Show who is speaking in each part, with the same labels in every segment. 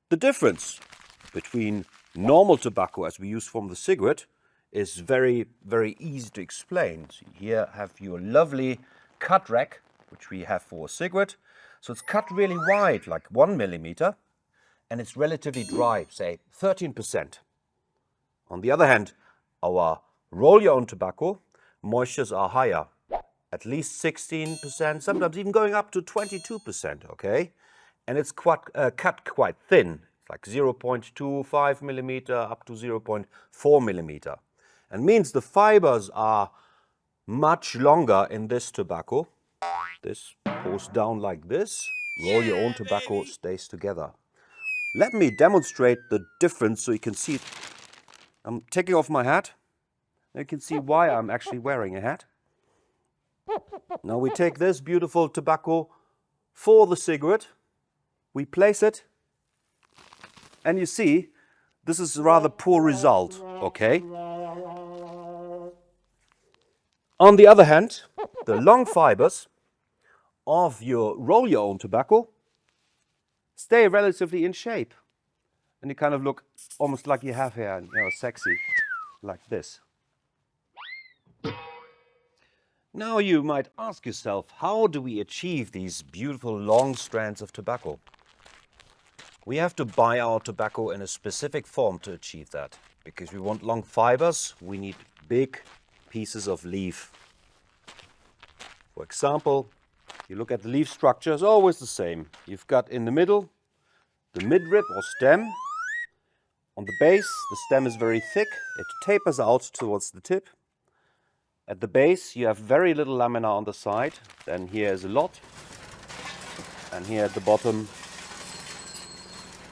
Speaker 1: The difference between normal tobacco as we use from the cigarette is very, very easy to explain. So here have your lovely cut rack, which we have for a cigarette. So it's cut really wide, like 1 millimeter, and it's relatively dry, say 13%. On the other hand, our roll-your-own tobacco, moistures are higher, at least 16%, sometimes even going up to 22%, okay? And it's cut quite thin, like 0.25 millimeter up to 0.4 millimeter. And means the fibers are much longer in this tobacco. This goes down like this. Roll your own tobacco stays together. Let me demonstrate the difference so you can see it. I'm taking off my hat. You can see why I'm actually wearing a hat. Now we take this beautiful tobacco for the cigarette. We place it, and you see, this is a rather poor result, okay? On the other hand, the long fibers of your roll-your-own tobacco stay relatively in shape. And you kind of look almost like you have hair, sexy, like this. Now you might ask yourself, how do we achieve these beautiful long strands of tobacco? We have to buy our tobacco in a specific form to achieve that. Because we want long fibers, we need big pieces of leaf. For example, you look at the leaf structure, it's always the same. You've got in the middle the midrib or stem. On the base, the stem is very thick. It tapers out towards the tip. At the base, you have very little lamina on the side. Then here is a lot. And here at the bottom,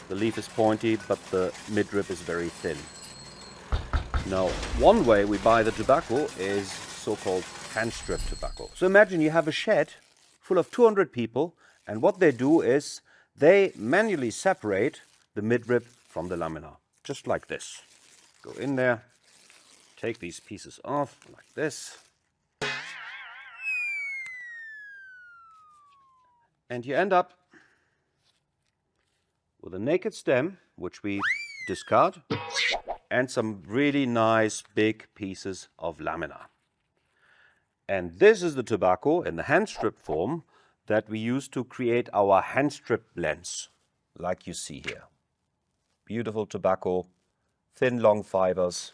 Speaker 1: the leaf is pointy, but the midrib is very thin. Now, one way we buy the tobacco is so-called hand-strip tobacco. So imagine you have a shed full of 200 people, and what they do is they manually separate the midrib from the lamina, just like this. Go in there, take these pieces off like this, and you end up with a naked stem, which we discard, and some really nice big pieces of lamina. And this is the tobacco in the hand strip form that we use to create our hand strip blends, like you see here. Beautiful tobacco, thin long fibers,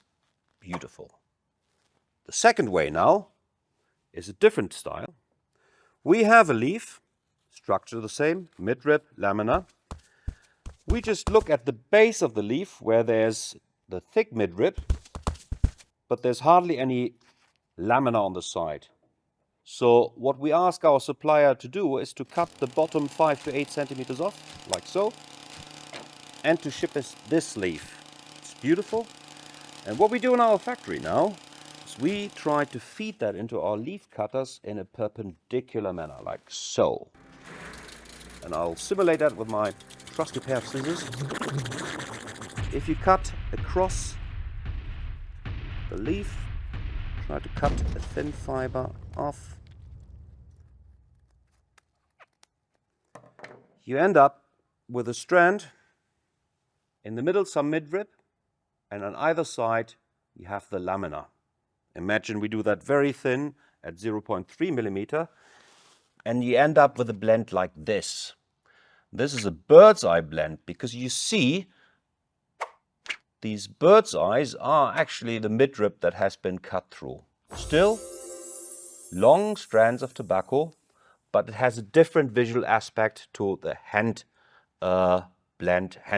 Speaker 1: beautiful. The second way now is a different style. We have a leaf, structure the same, midrib, lamina. We just look at the base of the leaf where there's the thick midrib, but there's hardly any lamina on the side. So what we ask our supplier to do is to cut the bottom 5 to 8 centimeters off, like so, and to ship us this leaf. It's beautiful. And what we do in our factory now is we try to feed that into our leaf cutters in a perpendicular manner, like so. And I'll simulate that with my trusty pair of scissors. If you cut across the leaf, try to cut a thin fiber off, you end up with a strand, in the middle some midrib, and on either side you have the lamina. Imagine we do that very thin at 0.3 millimeter, and you end up with a blend like this. This is a bird's eye blend because you see these bird's eyes are actually the midrib that has been cut through. Still, long strands of tobacco, but it has a different visual aspect to the hand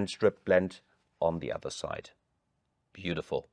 Speaker 1: strip blend on the other side. Beautiful.